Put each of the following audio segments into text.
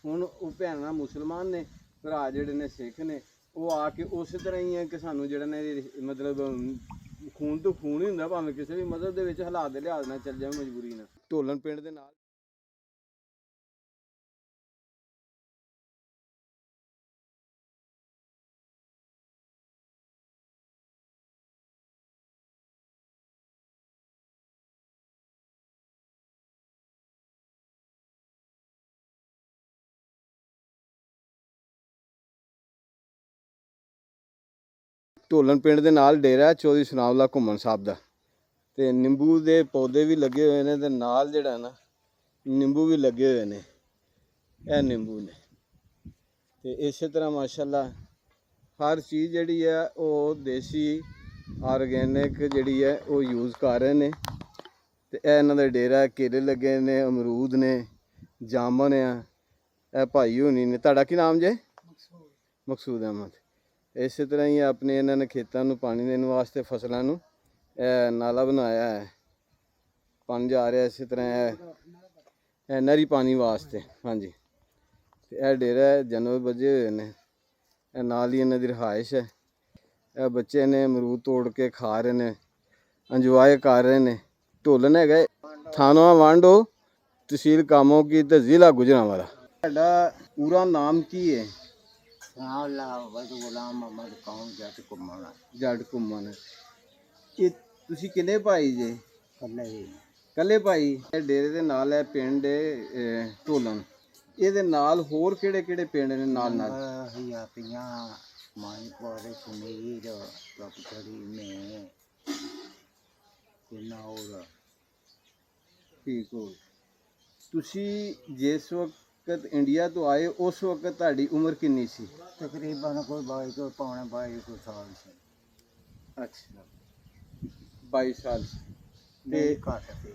ਹੁਣ ਉਹ ਭੈਣਾਂ ਮੁਸਲਮਾਨ ਨੇ, ਭਰਾ ਜਿਹੜੇ ਨੇ ਸਿੱਖ ਨੇ, ਉਹ ਆ ਕੇ ਉਸੇ ਤਰ੍ਹਾਂ ਹੀ ਹੈ ਕਿ ਸਾਨੂੰ ਜਿਹੜਾ ਨੇ ਮਤਲਬ ਖੂਨ ਤੋਂ ਖੂਨ ਹੀ ਹੁੰਦਾ, ਭਾਵੇਂ ਕਿਸੇ ਵੀ ਮਜ਼ਹਬ ਦੇ ਵਿੱਚ ਹਾਲਾਤ ਦੇ ਲਿਹਾਜ਼ ਨਾਲ ਚੱਲ ਜਾਵੇ ਮਜਬੂਰੀ ਨਾਲ। ਢੋਲਣ ਪਿੰਡ ਦੇ ਨਾਲ ਢੋਲਣ ਪਿੰਡ ਦੇ ਨਾਲ ਡੇਰਾ ਚੌਧਰੀ ਸੁਨਾਮਲਾ ਘੁੰਮਣ ਸਾਹਿਬ ਦਾ, ਤੇ ਨਿੰਬੂ ਦੇ ਪੌਦੇ ਵੀ ਲੱਗੇ ਹੋਏ ਨੇ, ਤੇ ਨਾਲ ਜਿਹੜਾ ਨਾ ਨਿੰਬੂ ਵੀ ਲੱਗੇ ਹੋਏ ਨੇ, ਇਹ ਨਿੰਬੂ ਨੇ। ਤੇ ਇਸੇ ਤਰ੍ਹਾਂ ਮਾਸ਼ਾਅੱਲਾ ਹਰ ਚੀਜ਼ ਜਿਹੜੀ ਹੈ ਉਹ ਦੇਸੀ ਆਰਗੈਨਿਕ ਜਿਹੜੀ ਹੈ ਉਹ ਯੂਜ਼ ਕਰ ਰਹੇ ਨੇ। ਤੇ ਇਹ ਇਹਨਾਂ ਦਾ ਡੇਰਾ, ਕੇਲੇ ਲੱਗੇ ਨੇ, ਅਮਰੂਦ ਨੇ, ਜਾਮਨ ਆ। ਇਹ ਭਾਈ ਹੋਣੀ ਨੇ। ਤੁਹਾਡਾ ਕੀ ਨਾਮ ਜੇ? ਮਕਸੂਦ ਅਹਿਮਦ। ਇਸੇ ਤਰ੍ਹਾਂ ਹੀ ਆਪਣੇ ਇਹਨਾਂ ਨੇ ਖੇਤਾਂ ਨੂੰ ਪਾਣੀ ਦੇਣ ਵਾਸਤੇ, ਫਸਲਾਂ ਨੂੰ ਇਹ ਨਾਲਾ ਬਣਾਇਆ ਹੈ, ਪਾਣੀ ਜਾ ਰਿਹਾ ਇਸੇ ਤਰ੍ਹਾਂ ਇਹ ਨਹਿਰੀ ਪਾਣੀ ਵਾਸਤੇ। ਹਾਂਜੀ, ਤੇ ਇਹ ਡੇਰਾ ਜਾਨਵਰ ਬੱਝੇ ਹੋਏ ਨੇ, ਇਹ ਨਾਲ ਹੀ ਇਹਨਾਂ ਦੀ ਰਿਹਾਇਸ਼ ਹੈ। ਇਹ ਬੱਚੇ ਨੇ ਅਮਰੂਦ ਤੋੜ ਕੇ ਖਾ ਰਹੇ ਨੇ, ਇੰਜੋਏ ਕਰ ਰਹੇ ਨੇ। ਢੋਲਣ ਹੈਗਾ ਥਾਣਾ ਵਾਂਡੋ, ਤਹਿਸੀਲ ਕਾਮੋ ਕੀ ਤੇ ਜ਼ਿਲ੍ਹਾ ਗੁਜਰਾਂਵਾਲਾ। ਤੁਹਾਡਾ ਪੂਰਾ ਨਾਮ ਕੀ ਹੈ? ਗੁਲਾਮ ਮੁਹੰਮਦ ਕੌਮ ਜੱਟ ਘੁੰਮਣ। ਜੱਟ ਘੁੰਮਣ। ਇਹ ਤੁਸੀਂ ਕਿੰਨੇ ਭਾਈ ਜੇ? ਕੱਲੇ ਕੱਲੇ ਭਾਈ। ਇਹ ਡੇਰੇ ਦੇ ਨਾਲ ਹੈ ਪਿੰਡ ਢੋਲਣ, ਇਹਦੇ ਨਾਲ ਹੋਰ ਕਿਹੜੇ ਕਿਹੜੇ ਪਿੰਡ ਨੇ ਨਾਲ ਨਾਲ? ਹਿਆਤੀਆਂ, ਮਾਨਪੁਰ, ਸੁਨੀਰ, ਕਪਚੜੀ ਨੇ ਕਿਨੌਰ। ਠੀਕ ਹੋ। ਤੁਸੀਂ ਜਿਸ ਵਕਤ ਇੰਡੀਆ ਤੋਂ ਆਏ ਉਸ ਵਕਤ ਤੁਹਾਡੀ ਉਮਰ ਕਿੰਨੀ ਸੀ? ਤਕਰੀਬਨ ਕੋਈ 22 ਤੋਂ ਪੌਣੇ 22 ਕੋਈ ਸਾਲ ਸੀ। ਅੱਛਾ, 22 ਸਾਲ। ਤੇ ਘੱਟ ਸੀ।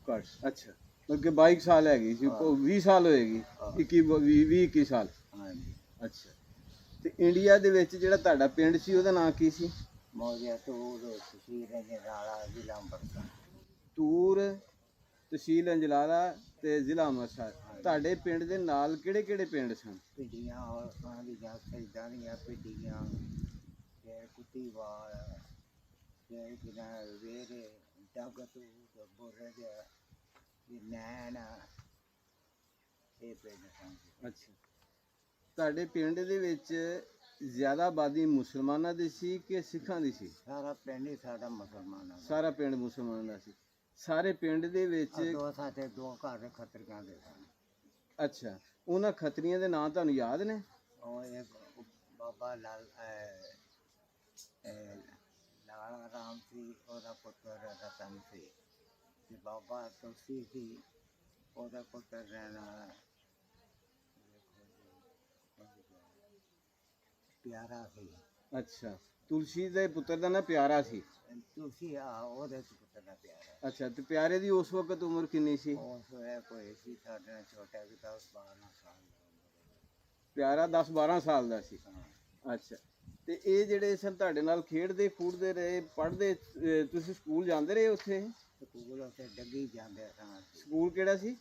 ਘੱਟ। ਅੱਛਾ, ਮਤਲਬ ਕਿ 22 ਸਾਲ ਹੈਗੀ ਸੀ। 20 ਸਾਲ ਹੋਏਗੀ। 21 ਸਾਲ। ਹਾਂਜੀ। ਅੱਛਾ, ਤੇ ਇੰਡੀਆ ਦੇ ਵਿੱਚ ਜਿਹੜਾ ਤੁਹਾਡਾ ਪਿੰਡ ਸੀ ਉਹਦਾ ਨਾਂ ਕੀ ਸੀ? ਮੌਜਾ ਤੂਰ, ਤਹਿਸੀਲ ਅੰਜਨਾਲਾ, ਜ਼ਿਲ੍ਹਾ ਅੰਮ੍ਰਿਤਸਰ। ਤੂਰ, ਤਹਿਸੀਲ ਅੰਜਨਾਲਾ ਤੇ ਜ਼ਿਲ੍ਹਾ ਅੰਮ੍ਰਿਤਸਰ। ਤੁਹਾਡੇ ਪਿੰਡ ਦੇ ਨਾਲ ਕਿਹੜੇ ਕਿਹੜੇ ਪਿੰਡ ਸਨ? ਪਿੰਡੀਆਂ, ਔਰਤਾਂ ਦੀਆਂ ਸੈਦਾਂ ਦੀਆਂ ਪਿੰਡੀਆਂ, ਫਿਰ ਕੁੱਤੀਵਾਲ, ਫਿਰ ਕਿਨਾ ਵੇਰੇ, ਡਗਤੂ, ਬੁਰਜ, ਨੈਣ, ਇਹ ਪਿੰਡ ਸਨ। ਅੱਛਾ, ਤੁਹਾਡੇ ਪਿੰਡ ਦੇ ਵਿੱਚ ਜ਼ਿਆਦਾ ਆਬਾਦੀ ਮੁਸਲਮਾਨਾਂ ਦੀ ਸੀ ਕਿ ਸਿੱਖਾਂ ਦੀ ਸੀ? ਸਾਰਾ ਪਿੰਡ ਹੀ ਸਾਡਾ ਮੁਸਲਮਾਨਾਂ ਦਾ। ਸਾਰਾ ਪਿੰਡ ਮੁਸਲਮਾਨਾਂ ਦਾ ਸੀ। ਸਾਰੇ ਪਿੰਡ ਦੇ ਵਿੱਚ ਦੋ ਘਰ ਖੱਤਰੀਆਂ ਦੇ ਸਨ। ਅੱਛਾ, ਉਹਨਾਂ ਖੱਤਰੀਆਂ ਦੇ ਨਾਂ ਤੁਹਾਨੂੰ ਯਾਦ ਨੇ? ਉਹ ਇੱਕ ਬਾਬਾ ਲਾਲ ਰਾਮ ਸੀ, ਉਹਦਾ ਪੁੱਤਰ ਰਤਨ ਸੀ। ਤੇ ਬਾਬਾ ਤੁਲਸੀ ਸੀ, ਉਹਦਾ ਪੁੱਤਰ ਪਿਆਰਾ ਸੀ। ਅੱਛਾ, ਤੁਲਸੀ ਦੇ ਪੁੱਤਰ ਦਾ ਨਾਂ ਪਿਆਰਾ ਸੀ। ਤੁਲਸੀ ਉਹਦੇ ਪੁੱਤਰ ਦਾ ਪਿਆਰਾ। ਅੱਛਾ, ਤੇ ਪਿਆਰੇ ਦੀ ਉਸ ਵਕਤ ਉਮਰ ਕਿੰਨੀ ਸੀ? ਉਸ ਵੇਲੇ ਕੋਈ ਸੀ ਸਾਡੇ ਨਾਲ ਛੋਟਾ ਵੀ 10-12 ਸਾਲ ਦਾ। ਪਿਆਰਾ 10-12 ਸਾਲ ਦਾ ਸੀ। ਅੱਛਾ, ਤੇ ਇਹ ਜਿਹੜੇ ਸਨ ਤੁਹਾਡੇ ਨਾਲ ਖੇਡਦੇ ਖੂਡਦੇ ਰਹੇ, ਪੜ੍ਹਦੇ, ਤੁਸੀਂ ਸਕੂਲ ਜਾਂਦੇ ਰਹੇ ਉੱਥੇ? ਸਕੂਲ ਉੱਥੇ ਡੱਗੀ ਜਾਂਦੇ ਸਾਂ। ਸਕੂਲ ਕਿਹੜਾ ਸੀ?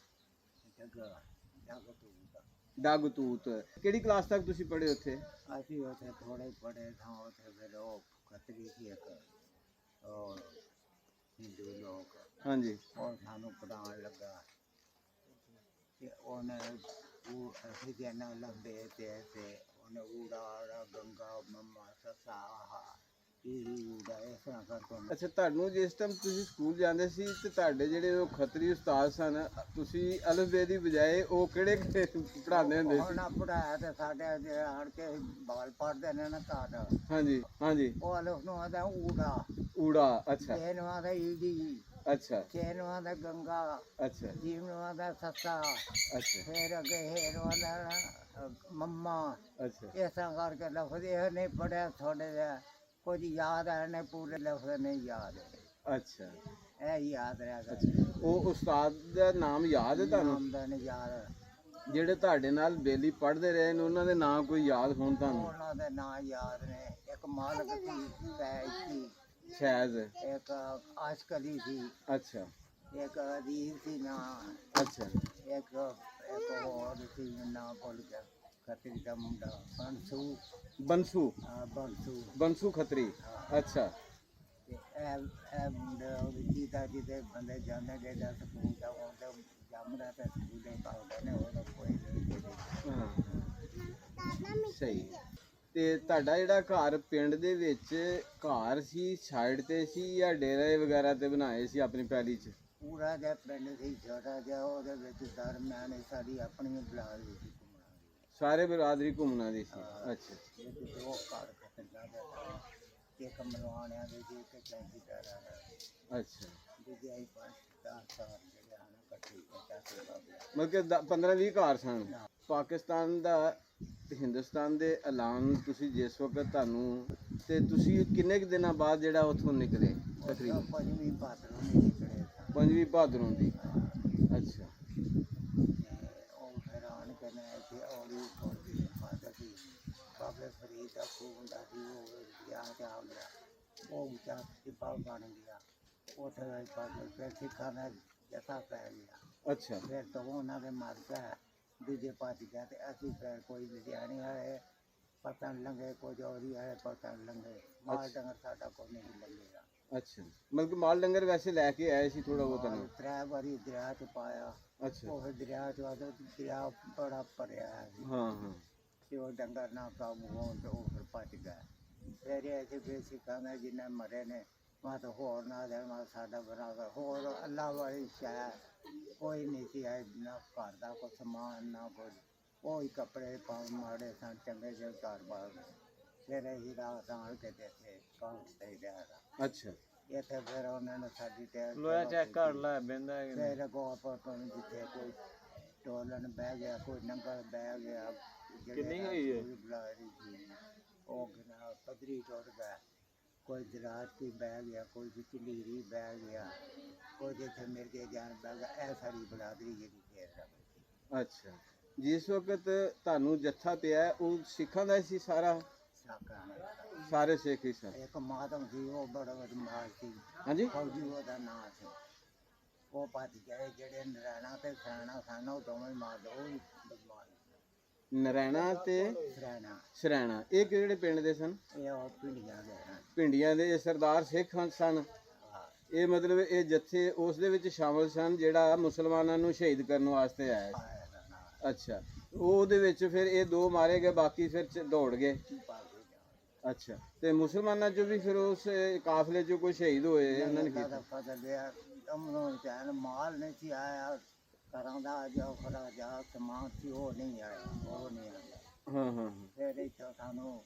ਡਗਤੂਤ। ਕਿਹੜੀ ਕਲਾਸ ਤੱਕ ਤੁਸੀਂ ਪੜ੍ਹੇ ਉੱਥੇ? ਅਸੀਂ ਉੱਥੇ ਥੋੜੇ ਪੜ੍ਹੇ ਸਾਂ। ਉੱਥੇ ਫਿਰ ਉਹ ਖੱਤਰੀ ਸੀ ਇੱਕ, ਉਹ ਹਿੰਦੂ ਲੋਕ। ਹਾਂਜੀ। ਉਹ ਸਾਨੂੰ ਪੜ੍ਹਾਉਣ ਲੱਗਾ ਤੇ ਉਹਨੇ ਅਸੀਂ ਜਨਾ ਲੰਬੇ ਤੇ ਉਹਨੇ ਊੜਾ ਗੰਗਾ ਮੰਮਾ ਸਸਾ ਊੜਾ ਇਸ ਤਰ੍ਹਾਂ ਕਰਕੇ। ਅੱਛਾ, ਤੁਹਾਨੂੰ ਜਿਸ ਟਾਈਮ ਤੁਸੀਂ ਸਕੂਲ ਜਾਂਦੇ ਸੀ ਤੇ ਤੁਹਾਡੇ ਜਿਹੜੇ ਉਹ ਖੱਤਰੀ ਉਸਤਾਦ ਸਨ, ਤੁਸੀਂ ਅਲਫਬੇ ਦੀ ਬਜਾਏ ਉਹ ਕਿਹੜੇ ਪੜ੍ਹਾਉਂਦੇ ਹੁੰਦੇ ਸੀ? ਉਹਨਾਂ ਪੜ੍ਹਾਇਆ ਤੇ ਸਾਡੇ ਜਿਹੜੇ ਆਣ ਕੇ ਬਾਲ ਪੜ੍ਹਦੇ ਨੇ ਨਾ ਘਰ। ਹਾਂਜੀ ਹਾਂਜੀ। ਉਹ ਅਲਫ ਨੂੰ ਆਦਾ ਊੜਾ। ਊੜਾ। ਅੱਛਾ। ਇਹ ਨੂੰ ਆਦਾ ਈੜੀ। ਅੱਛਾ। ਛੇ ਨੂੰ ਆਦਾ ਗੰਗਾ। ਅੱਛਾ। ਜੀਵ ਨੂੰ ਆਦਾ ਸੱਸਾ। ਅੱਛਾ। ਫਿਰ ਅੱਗੇ ਹੇ ਨੂੰ ਆਦਾ ਮੰਮਾ। ਅੱਛਾ। ਇਸ ਤਰ੍ਹਾਂ ਕਰਕੇ ਲਫ਼ਜ਼ ਇਹ ਨਹੀਂ ਪੜ੍ਹਿਆ ਥੋੜ੍ਹੇ ਜਿਹਾ, ਕੁਝ ਯਾਦ ਹੈ ਨੇ, ਪੂਰੇ ਲਫ਼ਜ਼ ਨਹੀਂ ਯਾਦ। ਅੱਛਾ, ਇਹ ਯਾਦ ਰਿਹਾ। ਉਹ ਉਸਤਾਦ ਦਾ ਨਾਮ ਯਾਦ ਹੈ ਤੁਹਾਨੂੰ? ਨਾਮ ਦਾ ਨਹੀਂ ਯਾਦ। ਜਿਹੜੇ ਤੁਹਾਡੇ ਨਾਲ ਬੇਲੀ ਪੜ੍ਹਦੇ ਰਹੇ ਨੇ ਉਹਨਾਂ ਦੇ ਨਾਂ ਕੋਈ ਯਾਦ ਹੋਣ ਤੁਹਾਨੂੰ? ਉਹਨਾਂ ਦੇ ਨਾਂ ਯਾਦ ਨੇ। ਇੱਕ ਮਾਲਕ ਸੀ, ਸੈਦ ਸੀ, ਸ਼ਾਇਦ। ਇੱਕ ਆਸ਼ਕ ਅਲੀ ਸੀ। ਅੱਛਾ। ਇੱਕ ਅਜ਼ੀਜ਼ ਸੀ ਨਾਂ। ਅੱਛਾ। ਇੱਕ ਇੱਕ ਹੋਰ ਸੀ ਨਾ ਭੁੱਲ ਗਿਆ ਖੱਤਰੀ ਦਾ ਮੁੰਡਾ ਬੰਸੂ ਬੰਸੂ ਬੰਸੂ ਬੰਸੂ ਖੱਤਰੀ ਅੱਛਾ ਤੇ ਇਹ ਮੁੰਡੇ ਉਹਦੀ ਜੀਤਾ ਜੀ ਦੇ ਬੰਦੇ ਜਾਂਦੇ ਗਏ ਦਾ ਸਕੂਲ ਦਾ ਉਹਦਾ ਜੰਮਦਾ ਤੇ ਸਕੂਲੇ ਪਾਉਂਦੇ ਨੇ ਉਹਦਾ ਕੋਈ ਨਹੀਂ ਹਾਂ ਸਹੀ ਤੇ ਤੁਹਾਡਾ ਜਿਹੜਾ ਘਰ ਪਿੰਡ ਦੇ ਵਿੱਚ ਘਰ ਸੀ ਸਾਈਡ ਤੇ ਸੀ ਜਾਂ ਡੇਰੇ ਵਗੈਰਾ ਤੇ ਬਣਾਏ ਸੀ ਆਪਣੀ ਪੈਲੀ 'ਚ ਪੂਰਾ ਜਿਹਾ ਪਿੰਡ ਸੀ ਛੋਟਾ ਜਿਹਾ ਉਹਦੇ ਵਿੱਚ ਦਰਮਿਆਨ ਸਾਡੀ ਆਪਣੀ ਬੁਲਾ ਲਈ ਸੀ ਘੁੰਮਣਾ ਸਾਰੇ ਬਰਾਦਰੀ ਘੁੰਮਣਾ ਦੀ ਸੀ ਅੱਛਾ ਇਹ ਦੋ ਘਰ ਖਤਰਨਾ ਦਾ ਇੱਕ ਮਲਵਾਣਿਆਂ ਦੇ ਜੀ ਇੱਕ ਚੌਂਕੀਦਾਰਾਂ ਦਾ ਅੱਛਾ ਦੂਜੇ ਆਈ 5-10 ਸਾਲ ਜਿਹੜੇ ਹਨ ਇਕੱਠੇ ਚਾਚੇ ਬਾਬੇ ਮਤਲਬ ਕਿ 15-20 ਘਰ ਸਨ ਪਾਕਿਸਤਾਨ ਦਾ ਤੇ ਹਿੰਦੁਸਤਾਨ ਦੇ ਐਲਾਨ ਤੁਸੀਂ ਜਿਸ ਵਕਤ ਤੁਹਾਨੂੰ ਤੇ ਤੁਸੀਂ ਕਿੰਨੇ ਕੁ ਦਿਨਾਂ ਬਾਅਦ ਜਿਹੜਾ ਉੱਥੋਂ ਨਿਕਲੇ ਤਕਰੀਬਨ ਪੰਜਵੀਂ ਭਾਦਰੋਂ ਨਹੀਂ ਨਿਕਲੇ ਸਨ 5ਵੀਂ ਭਾਦਰੋਂ ਦੀ ਅੱਛਾ ਉਹ ਫਿਰ ਆਣ ਕੇ ਮੈਂ ਇੱਥੇ ਔਲੀ ਕੋਲ ਦੀ ਫਾਦਰ ਸੀ ਬਾਬੇ ਫਰੀਦ ਦਾ ਖੂਬ ਹੁੰਦਾ ਸੀ ਉਹ ਵਿਆਹ ਤੇ ਆ ਗਿਆ ਉਹ ਉੱਚਾ ਸਿਪਾਹ ਬਣ ਗਿਆ ਉੱਥੇ ਪਾਸੇ ਫਿਰ ਸਿੱਖਾਂ ਦਾ ਜਥਾ ਪੈ ਗਿਆ ਅੱਛਾ ਫਿਰ ਤੋਂ ਉਹਨਾਂ ਦੇ ਮਰ ਗਿਆ ਦੂਜੇ ਭੱਜ ਗਿਆ ਤੇ ਅਸੀਂ ਫਿਰ ਕੋਈ ਲੁਧਿਆਣੇ ਆਏ ਪਤਾ ਨਹੀਂ ਲੰਘੇ ਕੁਝ ਹੋਰ ਹੀ ਆਏ ਪਤਾ ਨਹੀਂ ਲੰਘੇ ਮਾਲ ਡੰਗਰ ਸਾਡਾ ਕੋਈ ਨਹੀਂ ਲੰਘੇਗਾ ਅੱਛਾ ਮਤਲਬ ਕਿ ਮਾਲ ਡੰਗਰ ਵੈਸੇ ਲੈ ਕੇ ਆਏ ਸੀ ਥੋੜਾ ਬਹੁਤਾ ਨਾ ਤਰੇ ਵਾਰੀ ਦਰਿਆ ਚ ਪਾਇਆ ਅੱਛਾ ਉਹ ਫਿਰ ਦਰਿਆ ਚ ਆਦੋ ਦਰਿਆ ਬੜਾ ਭਰਿਆ ਹੈ ਹਾਂ ਹਾਂ ਤੇ ਉਹ ਡੰਗਰ ਨਾ ਕਾਬੂ ਹੋਣ ਤੇ ਉਹ ਫਿਰ ਭੱਜ ਗਿਆ ਫਿਰ ਐਸੇ ਬੇਸਿਕਾਂ ਨੇ ਜਿੰਨੇ ਮਰੇ ਨੇ ਮੈਂ ਤਾਂ ਹੋਰ ਨਾ ਦੇਣਾ ਸਾਡਾ ਬਰਾਬਰ ਹੋਰ ਅੱਲਾ ਵਾਲੀ ਸ਼ਾਇ ਕੋਈ ਨਹੀਂ ਸੀ ਆਏ ਨਾ ਘਰ ਦਾ ਕੋਈ ਸਮਾਨ ਨਾ ਕੋਈ ਉਹ ਹੀ ਕੱਪੜੇ ਪਾਉਣ ਮਾੜੇ ਸਨ ਚੰਗੇ ਜਿਹੇ ਘਰ ਬਾਹਰ ਫਿਰ ਅਸੀਂ ਰਾਤ ਆਣ ਕੇ ਦੇਖੇ ਕੰਮ ਤੇ ਰਿਹਾ ਅੱਛਾ ਇੱਥੇ ਫਿਰ ਉਹਨਾਂ ਨੇ ਸਾਡੀ ਤੇ ਲੋਇਆ ਚੈੱਕ ਕਰ ਲੈ ਬੰਦਾ ਫਿਰ ਅੱਗੋਂ ਆਪਾਂ ਨੂੰ ਜਿੱਥੇ ਕੋਈ ਟੋਲਨ ਬਹਿ ਗਿਆ ਕੋਈ ਨੰਗਲ ਬਹਿ ਗਿਆ ਕਿੰਨੀ ਹੋਈ ਹੈ? ਉਹ ਗਨਾ ਪਦਰੀ ਟੁੱਟ ਗਿਆ ਕੋਈ ਦਰਾਜ ਤੇ ਬਹਿ ਗਿਆ ਕੋਈ ਵਿੱਚ ਲੀਰੀ ਬਹਿ ਗਿਆ ਕੋਈ ਜਿੱਥੇ ਮਿਰਗੇ ਜਾਨ ਬਹਿ ਗਿਆ ਇਹ ਸਾਰੀ ਬਰਾਦਰੀ ਜਿਹੜੀ ਫੇਰ ਰਹੀ ਅੱਛਾ ਜਿਸ ਵਕਤ ਤੁਹਾਨੂੰ ਜੱਥਾ ਪਿਆ ਉਹ ਸਿੱਖਾਂ ਦਾ ਸੀ ਸਾਰਾ ਸਾਕਾਂ ਨੇ ਸਾਰੇ ਸਿੱਖ ਹੀ ਸਨ ਇੱਕ ਮਾਤਮ ਸੀ ਉਹ ਬੜਾ ਬਦਮਾਸ਼ ਸੀ ਹਾਂਜੀ ਫੌਜੀ ਉਹਦਾ ਨਾਂ ਸੀ ਉਹ ਭੱਜ ਗਏ ਜਿਹੜੇ ਨਰਾਣਾ ਤੇ ਸਰਾਣਾ ਸਨ ਉਹ ਦੋਵੇਂ ਮਾਰ ਦੋ ਉਹ ਵੀ ਬਦਮਾਸ਼ ਨਰੈਣਾ ਤੇ ਸਰਾਣਾ ਸਰੈਣਾ ਇਹ ਕਿਹੜੇ ਪਿੰਡ ਦੇ ਸਨ ਇਹ ਉਹ ਪਿੰਡੀਆਂ ਦੇ ਹਨ ਪਿੰਡੀਆਂ ਦੇ ਇਹ ਸਰਦਾਰ ਸਿੱਖ ਸਨ ਹਾਂ ਇਹ ਮਤਲਬ ਇਹ ਜੱਥੇ ਉਸ ਦੇ ਵਿੱਚ ਸ਼ਾਮਲ ਸਨ ਜਿਹੜਾ ਮੁਸਲਮਾਨਾਂ ਨੂੰ ਸ਼ਹੀਦ ਕਰਨ ਵਾਸਤੇ ਆਇਆ ਸੀ ਆਇਆ ਦਾ ਨਾਂ ਅੱਛਾ ਉਹਦੇ ਵਿੱਚ ਫਿਰ ਇਹ ਦੋ ਮਾਰੇ ਗਏ ਬਾਕੀ ਫਿਰ ਦੌੜ ਗਏ ਬਾਗੀ ਦਾ ਅੱਛਾ ਤੇ ਮੁਸਲਮਾਨਾਂ ਚੋਂ ਵੀ ਫਿਰ ਉਸ ਕਾਫਲੇ ਚੋਂ ਕੋਈ ਸ਼ਹੀਦ ਹੋਏ ਉਹਨਾਂ ਨੇ ਦਾ ਕੀਤਾ ਫਜ਼ਲ ਲਿਆ ਅਮਨੋਂ ਚੈਨ ਮਾਲ ਨਹੀਂ ਸੀ ਆਇਆ ਘਰਾਂ ਦਾ ਜੋ ਖੜਾ ਜਾ ਸਮਾਨ ਸੀ ਉਹ ਨਹੀਂ ਆਇਆ ਉਹ ਨਹੀਂ ਆਇਆ ਹਾਂ ਹਾਂ ਹਾਂ। ਫਿਰ ਇੱਥੋਂ ਸਾਨੂੰ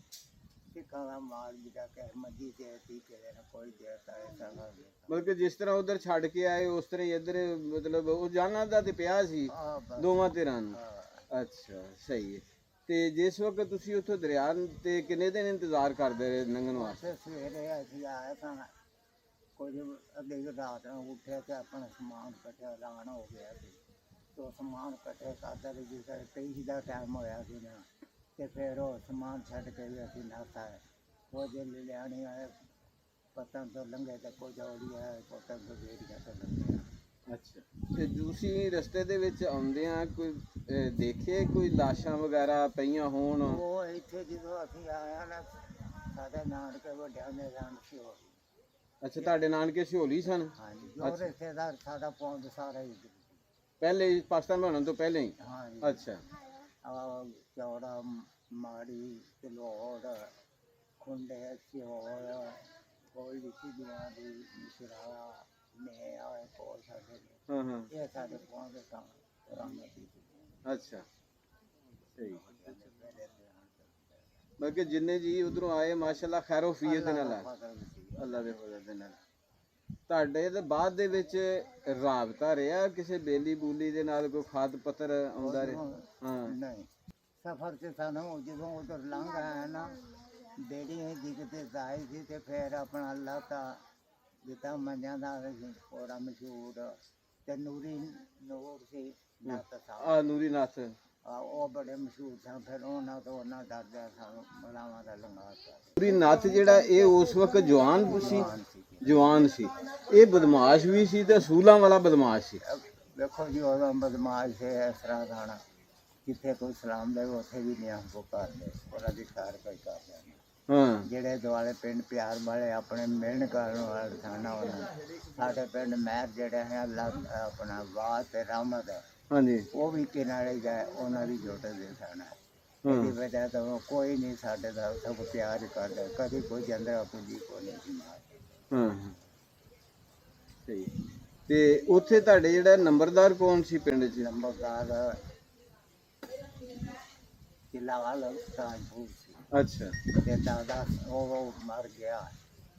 ਸਿੱਖਾਂ ਦਾ ਮਾਲ ਜਿਹੜਾ ਕਿ ਮੱਜੀ ਦੇ ਤੀ ਕਿ ਕੋਈ ਦੇਤਾ ਹੈ ਸਾਰਾ ਮਤਲਬ ਕਿ ਜਿਸ ਤਰ੍ਹਾਂ ਉਧਰ ਛੱਡ ਕੇ ਆਏ ਉਸ ਤਰ੍ਹਾਂ ਹੀ ਇੱਧਰ ਮਤਲਬ ਉਹ ਜਾਨਾਂ ਦਾ ਤੇ ਪਿਆ ਸੀ ਦੋਵਾਂ ਧਿਰਾਂ ਨੂੰ ਅੱਛਾ ਸਹੀ ਹੈ ਤੇ ਜਿਸ ਵਕਤ ਤੁਸੀਂ ਉੱਥੋਂ ਦਰਿਆ ਤੇ ਕਿੰਨੇ ਦਿਨ ਇੰਤਜ਼ਾਰ ਕਰਦੇ ਰਹੇ ਲੰਘਣ ਵਾਸਤੇ ਸਵੇਰੇ ਅਸੀਂ ਆਏ ਤਾਂ ਕੁਝ ਅੱਧੀ ਰਾਤ ਨੂੰ ਉੱਠਿਆ ਤੇ ਆਪਣਾ ਸਮਾਨ ਕੱਟਿਆ ਲਾਣ ਹੋ ਗਿਆ ਸੀ ਤੋ ਸਮਾਨ ਕੱਟੇ ਕਰਦਾ ਰਹੀ ਜਿਸ ਤੇਈ ਦਾ ਟਾਈਮ ਹੋਇਆ ਸੀ ਨਾ ਤੇ ਫਿਰ ਉਹ ਸਮਾਨ ਛੱਡ ਕੇ ਵੀ ਅਸੀਂ ਨਾਤਾ ਹੈ ਉਹ ਜੇ ਲਿਆਣੇ ਆਏ ਪਤਨ ਤੋਂ ਲੰਘੇ ਤੇ ਕੋਈ ਜੋੜੀ ਆਏ ਪਤਨ ਤੋਂ ਵੇੜੀਆਂ ਤੋਂ ਲੰਘੇ ਅੱਛਾ ਤੇ ਤੁਸੀਂ ਰਸਤੇ ਦੇ ਵਿੱਚ ਆਉਂਦਿਆਂ ਕੋਈ ਦੇਖੇ ਕੋਈ ਲਾਸ਼ਾਂ ਵਗੈਰਾ ਪਈਆਂ ਹੋਣ ਉਹ ਇੱਥੇ ਜਦੋਂ ਅਸੀਂ ਆਇਆ ਨਾ ਸਾਡੇ ਨਾਨਕੇ ਵੱਡਿਆਂ ਦੇ ਜਾਣ ਸੀ ਉਹ ਅੱਛਾ ਤੁਹਾਡੇ ਨਾਨਕੇ ਸਿਹੋਲੀ ਸਨ ਹਾਂਜੀ ਜੋ ਰਿਸ਼ਤੇਦਾਰ ਸਾਡਾ ਪਹੁੰਚ ਸਾਰਾ ਹੀ ਪਹਿਲੇ ਹੀ ਪਾਕਿਸਤਾਨ ਬਣਨ ਤੋਂ ਪਹਿਲੇ ਹੀ ਹਾਂਜੀ ਅੱਛਾ ਚੌੜਾ ਮਾੜੀ ਤਲੋੜ ਖੁੰਡੇ ਸਿਹੋਰ ਕੋਈ ਲਿਖੀ ਦੀਆਂ ਦੀ ਮਿਸਰਾ ਨੇ ਆਏ ਕੋਲ ਸਾਡੇ ਨੇ ਹਾਂ ਹਾਂ ਇਹ ਸਾਡੇ ਪਹੁੰਚ ਤਾਂ ਰਾਮਤੀ ਅੱਛਾ ਸਹੀ ਬਲਕਿ ਜਿੰਨੇ ਜੀ ਉਧਰੋਂ ਆਏ ਮਾਸ਼ਾਅੱਲਾ ਖੈਰੋਫੀਅਤ ਦੇ ਨਾਲ ਆਏ ਅੱਲਾ ਦੇ ਫਜ਼ਲ ਦੇ ਨਾਲ ਤੁਹਾਡੇ ਦੇ ਬਾਅਦ ਦੇ ਵਿੱਚ ਰਾਬਤਾ ਰਿਹਾ ਕਿਸੇ ਬੇਲੀ ਬੂਲੀ ਦੇ ਨਾਲ ਕੋਈ ਖਾਦ ਪੱਤਰ ਆਉਂਦਾ ਰਿਹਾ ਹਾਂ ਨਹੀਂ ਸਫਰ ਤੇ ਸਾਨੂੰ ਜਦੋਂ ਉਧਰ ਲੰਘ ਆਇਆ ਨਾ ਬੇੜੀ ਦੀ ਕਿਤੇ ਜਾਈ ਸੀ ਤੇ ਫਿਰ ਆਪਣਾ ਅੱਲਾ ਤਾਂ ਜਿੱਦਾਂ ਮੰਨਿਆ ਦਾ ਸੀ ਪੂਰਾ ਮਸ਼ਹੂਰ ਤੇ ਨੂਰੀ ਨੂਰ ਸੀ ਨਾਤ ਸਾਹਿਬ ਆ ਨੂਰੀ ਨਾਥ ਉਹ ਬੜੇ ਮਸ਼ਹੂਰ ਸਨ ਫਿਰ ਉਹਨਾਂ ਤੋਂ ਉਹਨਾਂ ਡਰਦਾ ਸਾਨੂੰ ਮਲਾਵਾਂ ਦਾ ਲੰਗਾਤਾ ਨੂਰੀ ਨਾਥ ਜਿਹੜਾ ਇਹ ਉਸ ਵਕਤ ਜਵਾਨ ਸੀ ਜਵਾਨ ਸੀ ਇਹ ਬਦਮਾਸ਼ ਵੀ ਸੀ ਤੇ ਅਸੂਲਾਂ ਵਾਲਾ ਬਦਮਾਸ਼ ਸੀ देखो जी उदों बदमाश है इस तरह खाना जिथे कोई सलाम दे उत्थे भी नहीं हमको करते उन्हों की खैर कोई कर देना ਹਾਂ ਜਿਹੜੇ ਦੁਆਲੇ ਪਿੰਡ ਪਿਆਰ ਵਾਲੇ ਆਪਣੇ ਮਿਲਣ ਕਰਨ ਵਾਲੇ ਖਾਣਾ ਉਹਨਾਂ ਸਾਡੇ ਪਿੰਡ ਮਹਿਰ ਜਿਹੜੇ ਹੈ ਅੱਲਾ ਆਪਣਾ ਵਾਹ ਤੇ ਰਹਿਮਤ ਹੈ ਹਾਂਜੀ ਉਹ ਵੀ ਕਿਨਾਰੇ ਗਏ ਉਹਨਾਂ ਦੀ ਜੋਟ ਦੇ ਖਾਣਾ ਹਾਂ ਇਹਦੀ ਵਜ੍ਹਾ ਤੋਂ ਕੋਈ ਨਹੀਂ ਸਾਡੇ ਦਾ ਸਭ ਪਿਆਰ ਹੀ ਕਰਦਾ ਕਦੀ ਕੋਈ ਜੰਦਰਾ ਪੁੰਜੀ ਕੋ ਨਹੀਂ ਸੀ ਹਾਂ ਸਹੀ ਤੇ ਉੱਥੇ ਤੁਹਾਡੇ ਜਿਹੜਾ ਨੰਬਰਦਾਰ ਕੌਣ ਸੀ ਪਿੰਡ 'ਚ ਨੰਬਰਦਾਰ ਕਿਲਾ ਵਾਲਾ ਤਾਜਪੁਰ ਸੀ ਅੱਛਾ ਤੇ ਦਾਦਾ ਉਹ ਮਰ ਗਿਆ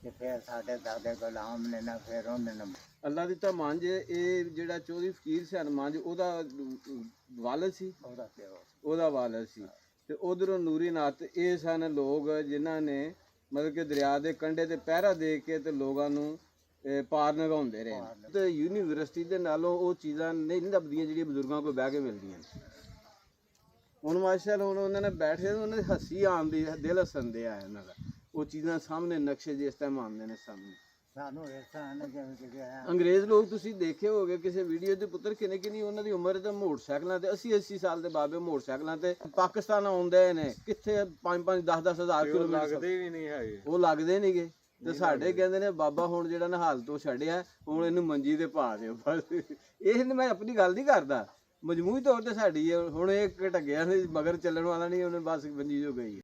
ਤੇ ਫਿਰ ਸਾਡੇ ਦਾਦੇ ਗੁਲਾਮ ਨੇ ਨਾ ਫਿਰ ਉਹਨੇ ਨਾ ਅੱਲਾ ਦਿੱਤਾ ਮੰਝ ਇਹ ਜਿਹੜਾ ਚੌਧਰੀ ਫਕੀਰ ਸਿਆਣ ਮੰਝ ਉਹਦਾ ਵਾਲਦ ਸੀ ਉਹਦਾ ਪਿਓ ਉਹਦਾ ਵਾਲਦ ਸੀ ਤੇ ਉਧਰੋਂ ਨੂਰੀ ਨਾਥ ਇਹ ਸਨ ਲੋਕ ਜਿਨ੍ਹਾਂ ਨੇ ਮਤਲਬ ਕਿ ਦਰਿਆ ਦੇ ਕੰਢੇ ਤੇ ਪਹਿਰਾ ਦੇ ਕੇ ਤੇ ਲੋਕਾਂ ਨੂੰ ਪਾਰ ਲਗਾਉਂਦੇ ਰਹੇ ਨੇ। ਤੇ ਯੂਨੀਵਰਸਿਟੀ ਦੇ ਨਾਲੋਂ ਉਹ ਚੀਜ਼ਾਂ ਨਹੀਂ ਲੱਭਦੀਆਂ ਜਿਹੜੀਆਂ ਬਜ਼ੁਰਗਾਂ ਕੋਲ ਬਹਿ ਕੇ ਮਿਲਦੀਆਂ ਨੇ। ਹੁਣ ਮਾਸ਼ਾਅੱਲਾ ਹੁਣ ਉਹਨਾਂ ਨੇ ਬੈਠੇ ਉਹਨਾਂ ਦੀ ਹੱਸੀ ਆਉਂਦੀ ਦਿਲ ਹੱਸਣ ਦਿਆ ਇਹਨਾਂ ਦਾ ਉਹ ਚੀਜ਼ਾਂ ਸਾਹਮਣੇ ਨਕਸ਼ੇ ਜਿਸ ਟਾਈਮ ਆਉਂਦੇ ਨੇ ਸਾਹਮਣੇ ਸਾਨੂੰ ਇਸ ਤਰ੍ਹਾਂ ਨਾ ਜਿਵੇਂ ਕਿ ਅੰਗਰੇਜ਼ ਲੋਕ ਤੁਸੀਂ ਦੇਖੇ ਹੋਗੇ ਕਿਸੇ ਵੀਡੀਓ ਦੇ ਪੁੱਤਰ ਕਿੰਨੇ ਕਿੰਨੀ ਉਹਨਾਂ ਦੀ ਉਮਰ ਤੇ ਮੋਟਰਸਾਈਕਲਾਂ ਤੇ 80 ਸਾਲ ਦੇ ਬਾਬੇ ਮੋਟਰਸਾਈਕਲਾਂ ਤੇ ਪਾਕਿਸਤਾਨ ਆਉਂਦੇ ਨੇ ਕਿੱਥੇ 5 10 ਹਜ਼ਾਰ ਕਿਲੋਮੀਟਰ ਲੱਗਦੇ ਵੀ ਨਹੀਂ ਹੈਗੇ ਉਹ ਲੱਗਦੇ ਨਹੀਂਗੇ ਤੇ ਸਾਡੇ ਕਹਿੰਦੇ ਨੇ ਬਾਬਾ ਹੁਣ ਜਿਹੜਾ ਨਹਾਲ ਤੋਂ ਛੱਡਿਆ ਹੁਣ ਇਹਨੂੰ ਮੰਜੀ ਤੇ ਪਾ ਦਿਓ ਬਸ ਇਹ ਮੈਂ ਆਪਣੀ ਗੱਲ ਨਹੀਂ ਕਰਦਾ ਮਜਮੂਈ ਤੌਰ ਤੇ ਸਾਡੀ ਹੁਣ ਇਹ ਟੱਗਿਆ ਮਗਰ ਚੱਲਣ ਵਾਲਾ ਨਹੀਂ ਉਹਨੇ ਬਸ ਮੰਜੀ ਜੋ ਗਈ